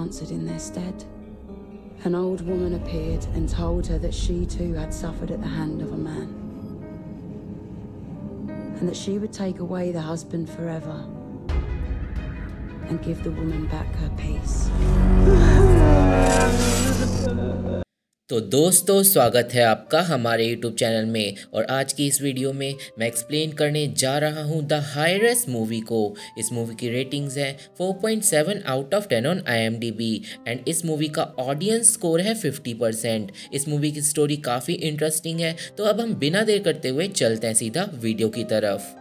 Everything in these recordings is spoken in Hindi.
answered in their stead. An old woman appeared and told her that she too had suffered at the hand of a man, and that she would take away the husband forever and give the woman back her peace. तो दोस्तों, स्वागत है आपका हमारे YouTube चैनल में। और आज की इस वीडियो में मैं एक्सप्लेन करने जा रहा हूँ द हायरेस्ट मूवी को। इस मूवी की रेटिंग्स है 4.7 out of 10 on IMDb and इस मूवी का ऑडियंस स्कोर है 50%। इस मूवी की स्टोरी काफ़ी इंटरेस्टिंग है। तो अब हम बिना देर करते हुए चलते हैं सीधा वीडियो की तरफ।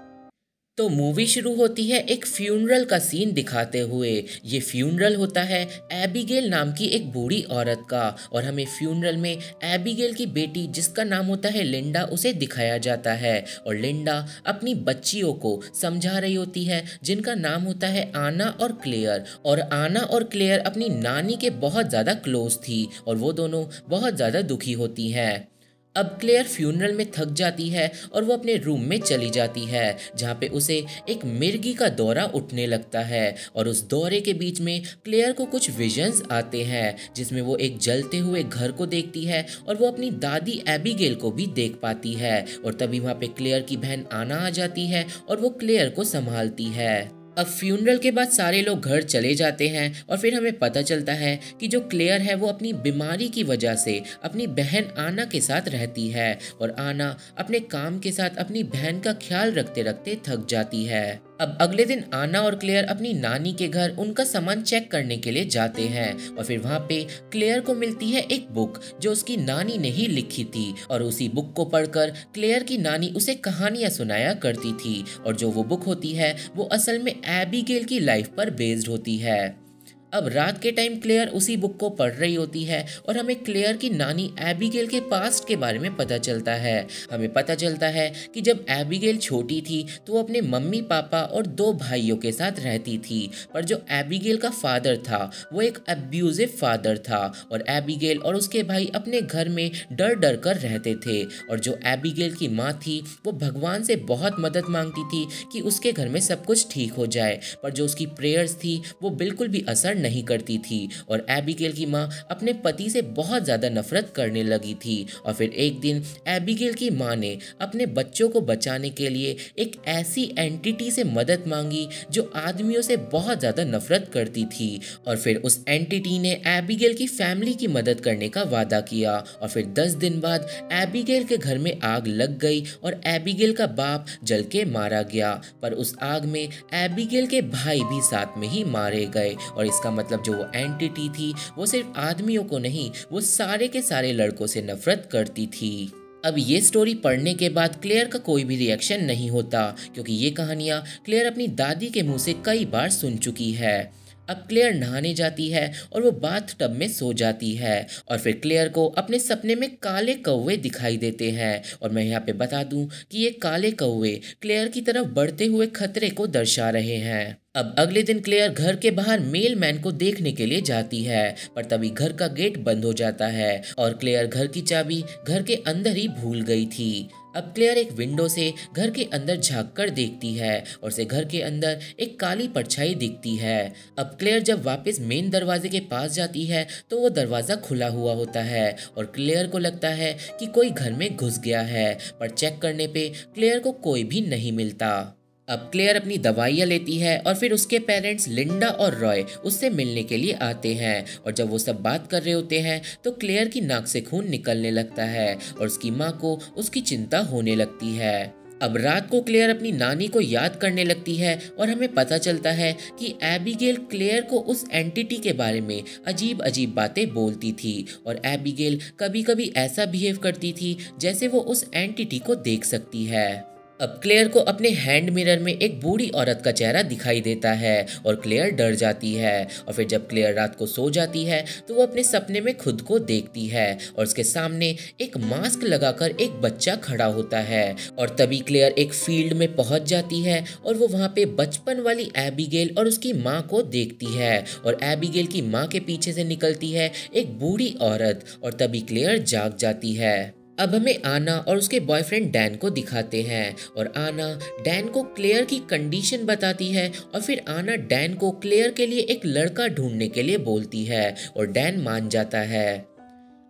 तो मूवी शुरू होती है एक फ्यूनरल का सीन दिखाते हुए। ये फ्यूनरल होता है एबिगेल नाम की एक बूढ़ी औरत का, और हमें फ्यूनरल में एबिगेल की बेटी जिसका नाम होता है लिंडा उसे दिखाया जाता है। और लिंडा अपनी बच्चियों को समझा रही होती है जिनका नाम होता है आना और क्लेयर। और आना और क्लेयर अपनी नानी के बहुत ज़्यादा क्लोज थी और वो दोनों बहुत ज़्यादा दुखी होती हैं। अब क्लेयर फ्यूनरल में थक जाती है और वो अपने रूम में चली जाती है, जहाँ पे उसे एक मिर्गी का दौरा उठने लगता है। और उस दौरे के बीच में क्लेयर को कुछ विजन्स आते हैं जिसमें वो एक जलते हुए घर को देखती है और वो अपनी दादी एबिगेल को भी देख पाती है। और तभी वहाँ पे क्लेयर की बहन आना आ जाती है और वो क्लेयर को संभालती है। अब फ्यूनरल के बाद सारे लोग घर चले जाते हैं और फिर हमें पता चलता है कि जो क्लेयर है वो अपनी बीमारी की वजह से अपनी बहन आना के साथ रहती है, और आना अपने काम के साथ अपनी बहन का ख्याल रखते रखते थक जाती है। अब अगले दिन आना और क्लेयर अपनी नानी के घर उनका सामान चेक करने के लिए जाते हैं, और फिर वहाँ पे क्लेयर को मिलती है एक बुक जो उसकी नानी ने ही लिखी थी। और उसी बुक को पढ़कर क्लेयर की नानी उसे कहानियां सुनाया करती थी, और जो वो बुक होती है वो असल में एबिगेल की लाइफ पर बेस्ड होती है। अब रात के टाइम क्लेयर उसी बुक को पढ़ रही होती है और हमें क्लेयर की नानी एबिगेल के पास्ट के बारे में पता चलता है। हमें पता चलता है कि जब एबिगेल छोटी थी तो वो अपने मम्मी पापा और 2 भाइयों के साथ रहती थी, पर जो एबिगेल का फादर था वो एक अब्यूजिव फादर था, और एबिगेल और उसके भाई अपने घर में डर डर कर रहते थे। और जो एबिगेल की माँ थी वो भगवान से बहुत मदद मांगती थी कि उसके घर में सब कुछ ठीक हो जाए, पर जो उसकी प्रेयर्स थी वो बिल्कुल भी असर नहीं करती थी। और एबिगेल की माँ अपने पति से बहुत ज्यादा नफरत करने लगी थी। और फिर एक दिन एबिगेल की माँ ने अपने बच्चों को बचाने के लिए एक ऐसी एंटिटी से मदद मांगी जो आदमियों से बहुत ज्यादा नफरत करती थी। और फिर उस एंटिटी ने एबिगेल की फैमिली की मदद करने का वादा किया। और फिर 10 दिन बाद एबिगेल के घर में आग लग गई और एबिगेल का बाप जल के मारा गया, पर उस आग में एबिगेल के भाई भी साथ में ही मारे गए। और इसका मतलब जो वो एंटिटी थी वो सिर्फ आदमियों को नहीं, वो सारे के सारे लड़कों से नफरत करती थी। अब ये स्टोरी पढ़ने के बाद क्लेयर का कोई भी रिएक्शन नहीं होता, क्योंकि ये कहानियाँ क्लेयर अपनी दादी के मुंह से कई बार सुन चुकी है। अब क्लेयर नहाने जाती है और वो बाथ टब में सो जाती है, और फिर क्लेयर को अपने सपने में काले कौवे दिखाई देते हैं। और मैं यहाँ पे बता दूं कि ये काले कौवे क्लेयर की तरफ बढ़ते हुए खतरे को दर्शा रहे हैं। अब अगले दिन क्लेयर घर के बाहर मेल मैन को देखने के लिए जाती है, पर तभी घर का गेट बंद हो जाता है और क्लेयर घर की चाबी घर के अंदर ही भूल गई थी। अब क्लेयर एक विंडो से घर के अंदर झांक कर देखती है और उसे घर के अंदर एक काली परछाई दिखती है। अब क्लेयर जब वापस मेन दरवाजे के पास जाती है तो वो दरवाजा खुला हुआ होता है और क्लेयर को लगता है कि कोई घर में घुस गया है, पर चेक करने पे क्लेयर को कोई भी नहीं मिलता। अब क्लेयर अपनी दवाइयाँ लेती है और फिर उसके पेरेंट्स लिंडा और रॉय उससे मिलने के लिए आते हैं, और जब वो सब बात कर रहे होते हैं तो क्लेयर की नाक से खून निकलने लगता है और उसकी माँ को उसकी चिंता होने लगती है। अब रात को क्लेयर अपनी नानी को याद करने लगती है और हमें पता चलता है कि एबिगेल क्लेयर को उस एंटिटी के बारे में अजीब अजीब बातें बोलती थी, और एबिगेल कभी कभी ऐसा बिहेव करती थी जैसे वो उस एंटिटी को देख सकती है। अब क्लेयर को अपने हैंड मिरर में एक बूढ़ी औरत का चेहरा दिखाई देता है और क्लेयर डर जाती है। और फिर जब क्लेयर रात को सो जाती है तो वो अपने सपने में खुद को देखती है और उसके सामने एक मास्क लगाकर एक बच्चा खड़ा होता है। और तभी क्लेयर एक फील्ड में पहुंच जाती है और वो वहाँ पे बचपन वाली एबिगेल और उसकी माँ को देखती है, और एबिगेल की माँ के पीछे से निकलती है एक बूढ़ी औरत, और तभी क्लेयर जाग जाती है। अब हमें आना और उसके बॉयफ्रेंड डैन को दिखाते हैं और आना डैन को क्लेयर की कंडीशन बताती है और फिर आना डैन को क्लेयर के लिए एक लड़का ढूंढने के लिए बोलती है और डैन मान जाता है।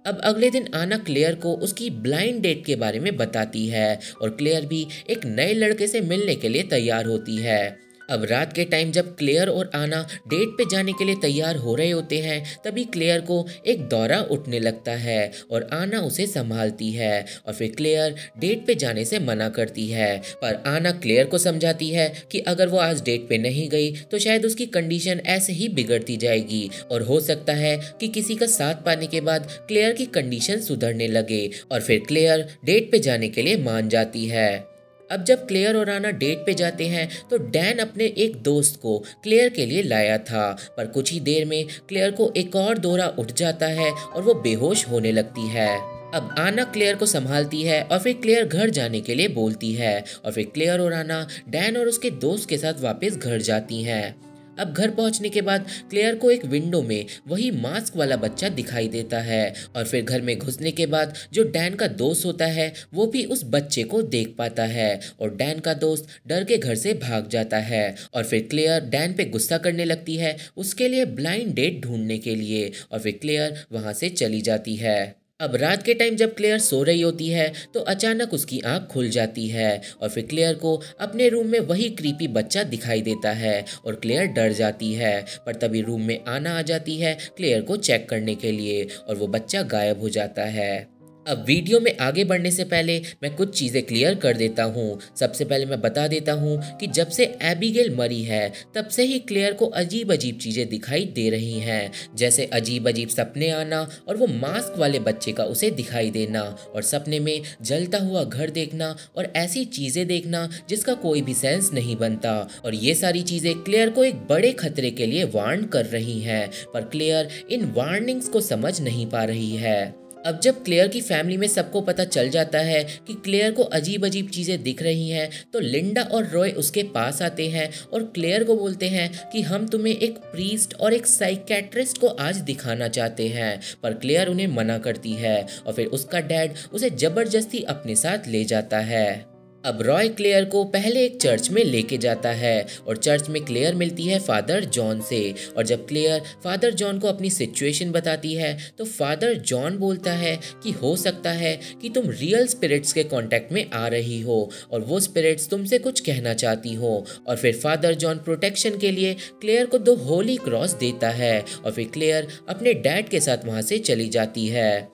अब अगले दिन आना क्लेयर को उसकी ब्लाइंड डेट के बारे में बताती है और क्लेयर भी एक नए लड़के से मिलने के लिए तैयार होती है। अब रात के टाइम जब क्लेयर और आना डेट पे जाने के लिए तैयार हो रहे होते हैं तभी क्लेयर को एक दौरा उठने लगता है और आना उसे संभालती है और फिर क्लेयर डेट पे जाने से मना करती है। पर आना क्लेयर को समझाती है कि अगर वो आज डेट पे नहीं गई तो शायद उसकी कंडीशन ऐसे ही बिगड़ती जाएगी और हो सकता है कि किसी का साथ पाने के बाद क्लेयर की कंडीशन सुधरने लगे और फिर क्लेयर डेट पे जाने के लिए मान जाती है। अब जब क्लेयर और आना डेट पे जाते हैं तो डैन अपने एक दोस्त को क्लेयर के लिए लाया था, पर कुछ ही देर में क्लेयर को एक और दौरा उठ जाता है और वो बेहोश होने लगती है। अब आना क्लेयर को संभालती है और फिर क्लेयर घर जाने के लिए बोलती है और फिर क्लेयर और आना डैन और उसके दोस्त के साथ वापस घर जाती हैं। अब घर पहुंचने के बाद क्लेयर को एक विंडो में वही मास्क वाला बच्चा दिखाई देता है और फिर घर में घुसने के बाद जो डैन का दोस्त होता है वो भी उस बच्चे को देख पाता है और डैन का दोस्त डर के घर से भाग जाता है और फिर क्लेयर डैन पे गुस्सा करने लगती है उसके लिए ब्लाइंड डेट ढूंढने के लिए और फिर क्लेयर वहां से चली जाती है। अब रात के टाइम जब क्लेयर सो रही होती है तो अचानक उसकी आंख खुल जाती है और फिर क्लेयर को अपने रूम में वही क्रीपी बच्चा दिखाई देता है और क्लेयर डर जाती है। पर तभी रूम में आना आ जाती है क्लेयर को चेक करने के लिए और वो बच्चा गायब हो जाता है। अब वीडियो में आगे बढ़ने से पहले मैं कुछ चीज़ें क्लियर कर देता हूँ। सबसे पहले मैं बता देता हूँ कि जब से एबिगेल मरी है तब से ही क्लेयर को अजीब अजीब चीज़ें दिखाई दे रही हैं, जैसे अजीब अजीब सपने आना और वो मास्क वाले बच्चे का उसे दिखाई देना और सपने में जलता हुआ घर देखना और ऐसी चीज़ें देखना जिसका कोई भी सेंस नहीं बनता। और ये सारी चीज़ें क्लेयर को एक बड़े खतरे के लिए वार्न कर रही हैं, पर क्लेयर इन वार्निंग्स को समझ नहीं पा रही है। अब जब क्लेयर की फैमिली में सबको पता चल जाता है कि क्लेयर को अजीब अजीब चीज़ें दिख रही हैं तो लिंडा और रॉय उसके पास आते हैं और क्लेयर को बोलते हैं कि हम तुम्हें एक प्रीस्ट और एक साइकेट्रिस्ट को आज दिखाना चाहते हैं, पर क्लेयर उन्हें मना करती है और फिर उसका डैड उसे ज़बरदस्ती अपने साथ ले जाता है। अब रॉय क्लेयर को पहले एक चर्च में लेके जाता है और चर्च में क्लेयर मिलती है फादर जॉन से और जब क्लेयर फादर जॉन को अपनी सिचुएशन बताती है तो फादर जॉन बोलता है कि हो सकता है कि तुम रियल स्पिरिट्स के कांटेक्ट में आ रही हो और वो स्पिरिट्स तुमसे कुछ कहना चाहती हो और फिर फादर जॉन प्रोटेक्शन के लिए क्लेयर को 2 होली क्रॉस देता है और फिर क्लेयर अपने डैड के साथ वहाँ से चली जाती है।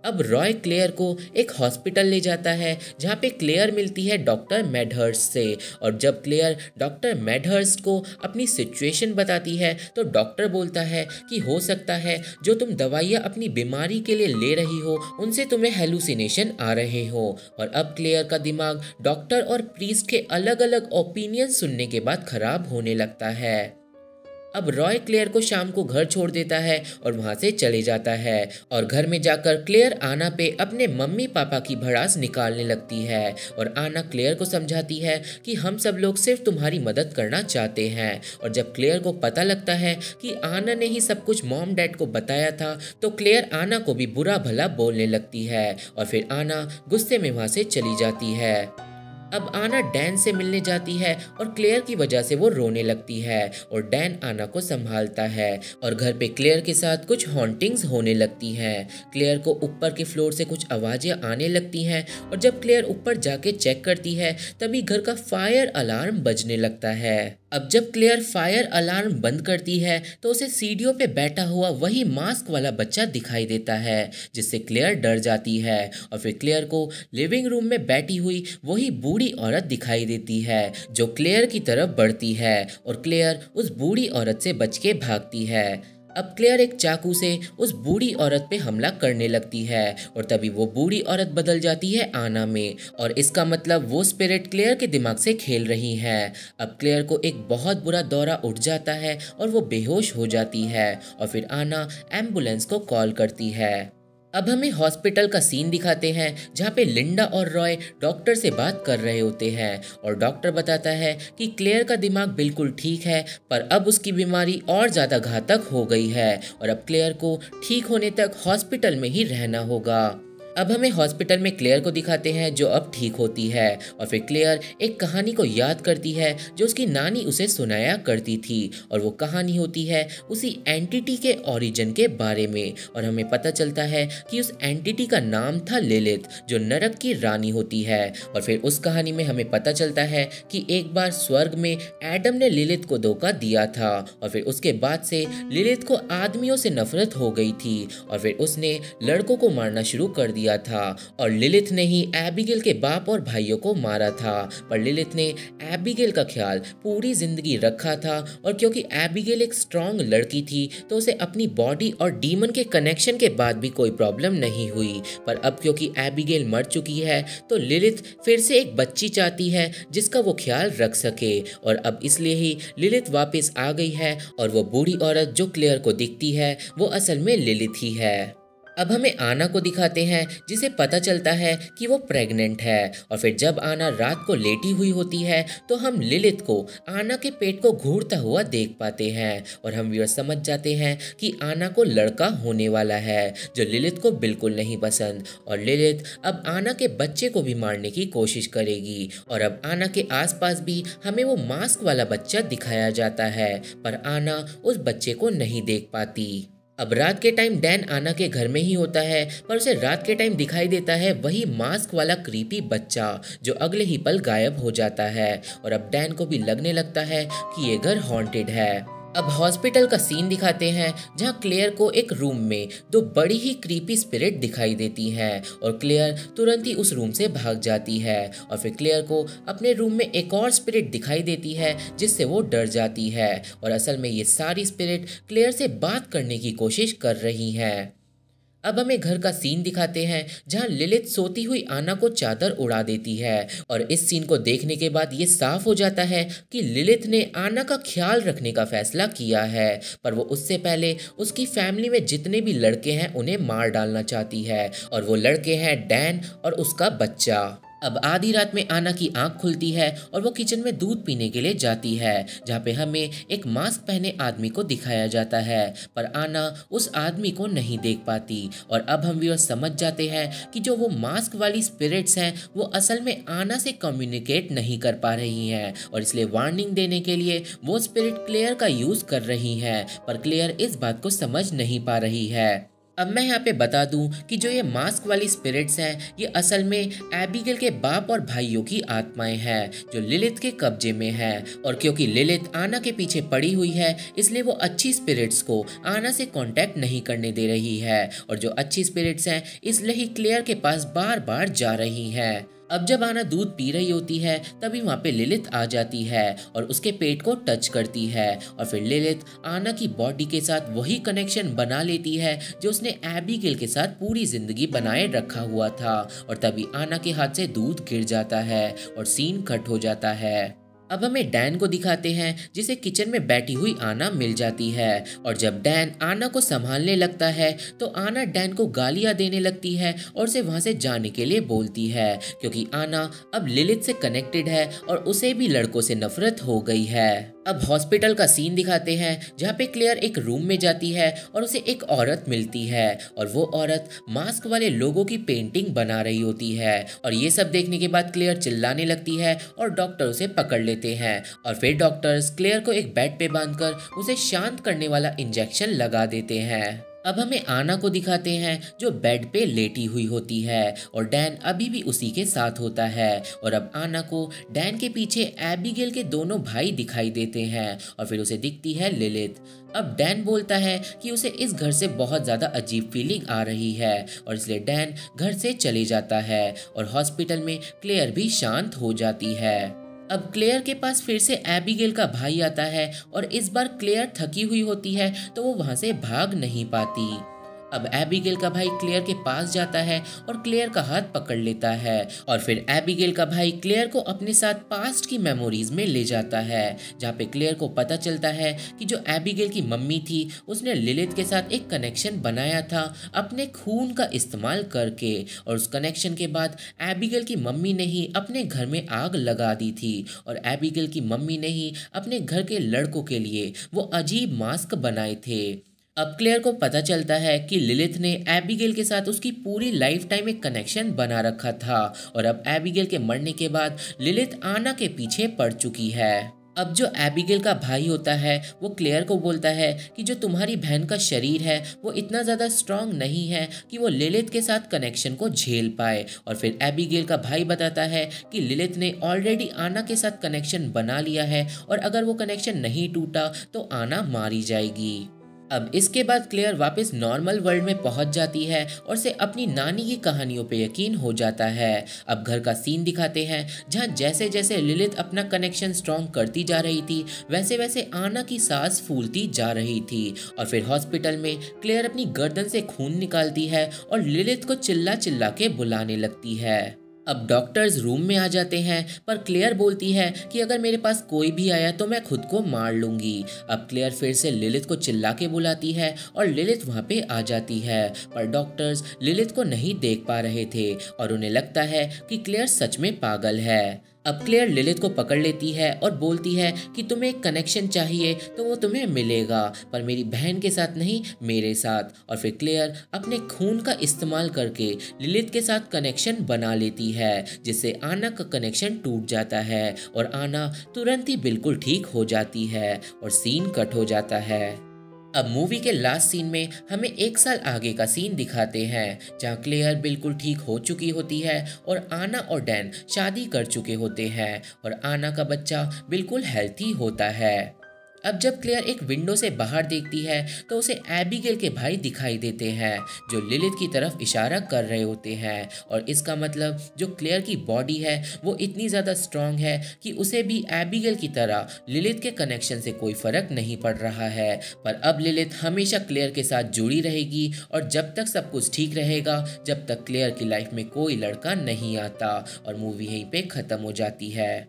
अब रॉय क्लेयर को एक हॉस्पिटल ले जाता है जहाँ पे क्लेयर मिलती है डॉक्टर मेडहर्स्ट से और जब क्लेयर डॉक्टर मेडहर्स्ट को अपनी सिचुएशन बताती है तो डॉक्टर बोलता है कि हो सकता है जो तुम दवाइयाँ अपनी बीमारी के लिए ले रही हो उनसे तुम्हें हेलुसिनेशन आ रहे हो। और अब क्लेयर का दिमाग डॉक्टर और प्रीस्ट के अलग अलग ओपिनियन सुनने के बाद खराब होने लगता है। अब रॉय क्लेयर को शाम को घर छोड़ देता है और वहां से चले जाता है और घर में जाकर क्लेयर आना पे अपने मम्मी पापा की भड़ास निकालने लगती है और आना क्लेयर को समझाती है कि हम सब लोग सिर्फ तुम्हारी मदद करना चाहते हैं। और जब क्लेयर को पता लगता है कि आना ने ही सब कुछ मॉम डैड को बताया था तो क्लेयर आना को भी बुरा भला बोलने लगती है और फिर आना गुस्से में वहां से चली जाती है। अब आना डैन से मिलने जाती है और क्लेयर की वजह से वो रोने लगती है और डैन आना को संभालता है और घर पे क्लेयर के साथ कुछ हॉन्टिंग्स होने लगती हैं। क्लेयर को ऊपर के फ्लोर से कुछ आवाजें आने लगती हैं और जब क्लेयर ऊपर जाके चेक करती है तभी घर का फायर अलार्म बजने लगता है। अब जब क्लेयर फायर अलार्म बंद करती है तो उसे सीढ़ियों पे बैठा हुआ वही मास्क वाला बच्चा दिखाई देता है जिससे क्लेयर डर जाती है और फिर क्लेयर को लिविंग रूम में बैठी हुई वही बूढ़ी औरत दिखाई देती है जो क्लेयर की तरफ बढ़ती है और क्लेयर उस बूढ़ी औरत से बच के भागती है। अब क्लेयर एक चाकू से उस बूढ़ी औरत पे हमला करने लगती है और तभी वो बूढ़ी औरत बदल जाती है आना में और इसका मतलब वो स्पिरिट क्लेयर के दिमाग से खेल रही है। अब क्लेयर को एक बहुत बुरा दौरा उठ जाता है और वो बेहोश हो जाती है और फिर आना एम्बुलेंस को कॉल करती है। अब हमें हॉस्पिटल का सीन दिखाते हैं जहाँ पे लिंडा और रॉय डॉक्टर से बात कर रहे होते हैं और डॉक्टर बताता है कि क्लेयर का दिमाग बिल्कुल ठीक है पर अब उसकी बीमारी और ज़्यादा घातक हो गई है और अब क्लेयर को ठीक होने तक हॉस्पिटल में ही रहना होगा। अब हमें हॉस्पिटल में क्लेयर को दिखाते हैं जो अब ठीक होती है और फिर क्लेयर एक कहानी को याद करती है जो उसकी नानी उसे सुनाया करती थी और वो कहानी होती है उसी एंटिटी के ओरिजिन के बारे में और हमें पता चलता है कि उस एंटिटी का नाम था लिलिथ जो नरक की रानी होती है। और फिर उस कहानी में हमें पता चलता है कि एक बार स्वर्ग में एडम ने लिलिथ को धोखा दिया था और फिर उसके बाद से लिलिथ को आदमियों से नफरत हो गई थी और फिर उसने लड़कों को मारना शुरू कर दिया था और लिलिथ ने ही एबिगेल के बाप और भाइयों को मारा था। पर लिलिथ ने एबिगेल का ख्याल पूरी जिंदगी रखा था और क्योंकि एबिगेल एक स्ट्रॉन्ग लड़की थी तो उसे अपनी बॉडी और डीमन के कनेक्शन के बाद भी कोई प्रॉब्लम नहीं हुई। पर अब क्योंकि एबिगेल मर चुकी है तो लिलिथ फिर से एक बच्ची चाहती है जिसका वो ख्याल रख सके और अब इसलिए ही लिलिथ वापस आ गई है और वो बूढ़ी औरत जो क्लेयर को दिखती है वो असल में लिलिथ ही है। अब हमें आना को दिखाते हैं जिसे पता चलता है कि वो प्रेग्नेंट है और फिर जब आना रात को लेटी हुई होती है तो हम लिलिथ को आना के पेट को घूरता हुआ देख पाते हैं और हम ये समझ जाते हैं कि आना को लड़का होने वाला है जो लिलिथ को बिल्कुल नहीं पसंद और लिलिथ अब आना के बच्चे को भी मारने की कोशिश करेगी और अब आना के आसपास भी हमें वो मास्क वाला बच्चा दिखाया जाता है पर आना उस बच्चे को नहीं देख पाती। अब रात के टाइम डैन आना के घर में ही होता है पर उसे रात के टाइम दिखाई देता है वही मास्क वाला क्रीपी बच्चा जो अगले ही पल गायब हो जाता है और अब डैन को भी लगने लगता है कि ये घर हॉन्टेड है। अब हॉस्पिटल का सीन दिखाते हैं जहां क्लेयर को एक रूम में दो बड़ी ही क्रीपी स्पिरिट दिखाई देती हैं और क्लेयर तुरंत ही उस रूम से भाग जाती है और फिर क्लेयर को अपने रूम में एक और स्पिरिट दिखाई देती है जिससे वो डर जाती है और असल में ये सारी स्पिरिट क्लेयर से बात करने की कोशिश कर रही हैं। अब हमें घर का सीन दिखाते हैं जहां लिलिथ सोती हुई आना को चादर उड़ा देती है और इस सीन को देखने के बाद ये साफ हो जाता है कि लिलिथ ने आना का ख्याल रखने का फैसला किया है पर वो उससे पहले उसकी फैमिली में जितने भी लड़के हैं उन्हें मार डालना चाहती है और वो लड़के हैं डैन और उसका बच्चा। अब आधी रात में आना की आंख खुलती है और वो किचन में दूध पीने के लिए जाती है जहाँ पे हमें एक मास्क पहने आदमी को दिखाया जाता है पर आना उस आदमी को नहीं देख पाती और अब हम व्यूअर्स समझ जाते हैं कि जो वो मास्क वाली स्पिरिट्स हैं वो असल में आना से कम्युनिकेट नहीं कर पा रही हैं और इसलिए वार्निंग देने के लिए वो स्पिरिट क्लेयर का यूज कर रही हैं पर क्लेयर इस बात को समझ नहीं पा रही है। अब मैं यहाँ पे बता दूं कि जो ये मास्क वाली स्पिरिट्स हैं ये असल में एबिगेल के बाप और भाइयों की आत्माएं हैं जो लिलिथ के कब्जे में हैं और क्योंकि लिलिथ आना के पीछे पड़ी हुई है इसलिए वो अच्छी स्पिरिट्स को आना से कांटेक्ट नहीं करने दे रही है और जो अच्छी स्पिरिट्स हैं इसलिए ही क्लेयर के पास बार बार जा रही हैं। अब जब आना दूध पी रही होती है तभी वहाँ पे लिलिथ आ जाती है और उसके पेट को टच करती है और फिर लिलिथ आना की बॉडी के साथ वही कनेक्शन बना लेती है जो उसने एबिगेल के साथ पूरी जिंदगी बनाए रखा हुआ था और तभी आना के हाथ से दूध गिर जाता है और सीन कट हो जाता है। अब हमें डैन को दिखाते हैं जिसे किचन में बैठी हुई आना मिल जाती है और जब डैन आना को संभालने लगता है तो आना डैन को गालियां देने लगती है और उसे वहां से जाने के लिए बोलती है क्योंकि आना अब लिलिथ से कनेक्टेड है और उसे भी लड़कों से नफरत हो गई है। अब हॉस्पिटल का सीन दिखाते हैं जहाँ पे क्लेयर एक रूम में जाती है और उसे एक औरत मिलती है और वो औरत मास्क वाले लोगों की पेंटिंग बना रही होती है और ये सब देखने के बाद क्लेयर चिल्लाने लगती है और डॉक्टर उसे पकड़ लेते हैं और फिर डॉक्टर्स क्लेयर को एक बेड पे बांधकर उसे शांत करने वाला इंजेक्शन लगा देते हैं। अब हमें आना को दिखाते हैं जो बेड पे लेटी हुई होती है और डैन अभी भी उसी के साथ होता है और अब आना को डैन के पीछे एबिगेल के दोनों भाई दिखाई देते हैं और फिर उसे दिखती है लिलिथ। अब डैन बोलता है कि उसे इस घर से बहुत ज़्यादा अजीब फीलिंग आ रही है और इसलिए डैन घर से चले जाता है और हॉस्पिटल में क्लेयर भी शांत हो जाती है। अब क्लेयर के पास फिर से एबिगेल का भाई आता है और इस बार क्लेयर थकी हुई होती है तो वो वहां से भाग नहीं पाती। अब एबिगेल का भाई क्लेयर के पास जाता है और क्लेयर का हाथ पकड़ लेता है और फिर एबिगेल का भाई क्लेयर को अपने साथ पास्ट की मेमोरीज में ले जाता है जहाँ पे क्लेयर को पता चलता है कि जो एबिगेल की मम्मी थी उसने लिलिथ के साथ एक कनेक्शन बनाया था अपने खून का इस्तेमाल करके और उस कनेक्शन के बाद एबिगेल की मम्मी ने ही अपने घर में आग लगा दी थी और एबिगेल की मम्मी ने ही अपने घर के लड़कों के लिए वो अजीब मास्क बनाए थे। अब क्लेयर को पता चलता है कि लिलिथ ने एबिगेल के साथ उसकी पूरी लाइफ टाइम एक कनेक्शन बना रखा था और अब एबिगेल के मरने के बाद लिलिथ आना के पीछे पड़ चुकी है। अब जो एबिगेल का भाई होता है वो क्लेयर को बोलता है कि जो तुम्हारी बहन का शरीर है वो इतना ज़्यादा स्ट्रांग नहीं है कि वो लिलिथ के साथ कनेक्शन को झेल पाए। और फिर एबिगेल का भाई बताता है कि लिलिथ ने ऑलरेडी आना के साथ कनेक्शन बना लिया है और अगर वो कनेक्शन नहीं टूटा तो आना मारी जाएगी। अब इसके बाद क्लेयर वापस नॉर्मल वर्ल्ड में पहुंच जाती है और से अपनी नानी की कहानियों पे यकीन हो जाता है। अब घर का सीन दिखाते हैं जहां जैसे जैसे लिलिथ अपना कनेक्शन स्ट्रॉन्ग करती जा रही थी वैसे वैसे आना की सांस फूलती जा रही थी। और फिर हॉस्पिटल में क्लेयर अपनी गर्दन से खून निकालती है और लिलिथ को चिल्ला चिल्ला के बुलाने लगती है। अब डॉक्टर्स रूम में आ जाते हैं पर क्लेयर बोलती है कि अगर मेरे पास कोई भी आया तो मैं खुद को मार लूंगी। अब क्लेयर फिर से लिलिथ को चिल्ला के बुलाती है और लिलिथ वहां पे आ जाती है पर डॉक्टर्स लिलिथ को नहीं देख पा रहे थे और उन्हें लगता है कि क्लेयर सच में पागल है। अब क्लेयर लिलिथ को पकड़ लेती है और बोलती है कि तुम्हें एक कनेक्शन चाहिए तो वो तुम्हें मिलेगा पर मेरी बहन के साथ नहीं मेरे साथ। और फिर क्लेयर अपने खून का इस्तेमाल करके लिलिथ के साथ कनेक्शन बना लेती है जिससे आना का कनेक्शन टूट जाता है और आना तुरंत ही बिल्कुल ठीक हो जाती है और सीन कट हो जाता है। अब मूवी के लास्ट सीन में हमें 1 साल आगे का सीन दिखाते हैं जहां क्लेयर बिल्कुल ठीक हो चुकी होती है और आना और डैन शादी कर चुके होते हैं और आना का बच्चा बिल्कुल हेल्थी होता है। अब जब क्लेयर एक विंडो से बाहर देखती है तो उसे एबिगेल के भाई दिखाई देते हैं जो लिलिथ की तरफ इशारा कर रहे होते हैं और इसका मतलब जो क्लेयर की बॉडी है वो इतनी ज़्यादा स्ट्रांग है कि उसे भी एबिगेल की तरह लिलिथ के कनेक्शन से कोई फर्क नहीं पड़ रहा है। पर अब लिलिथ हमेशा क्लेयर के साथ जुड़ी रहेगी और जब तक सब कुछ ठीक रहेगा जब तक क्लेयर की लाइफ में कोई लड़का नहीं आता और मूवी यहीं पे ख़त्म हो जाती है।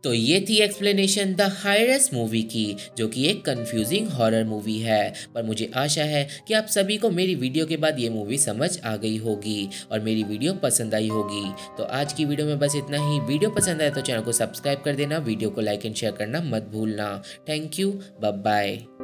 तो ये थी एक्सप्लेनेशन द हायरेस्ट मूवी की जो कि एक कंफ्यूजिंग हॉरर मूवी है पर मुझे आशा है कि आप सभी को मेरी वीडियो के बाद ये मूवी समझ आ गई होगी और मेरी वीडियो पसंद आई होगी। तो आज की वीडियो में बस इतना ही। वीडियो पसंद आए तो चैनल को सब्सक्राइब कर देना, वीडियो को लाइक एंड शेयर करना मत भूलना। Thank you, bye bye.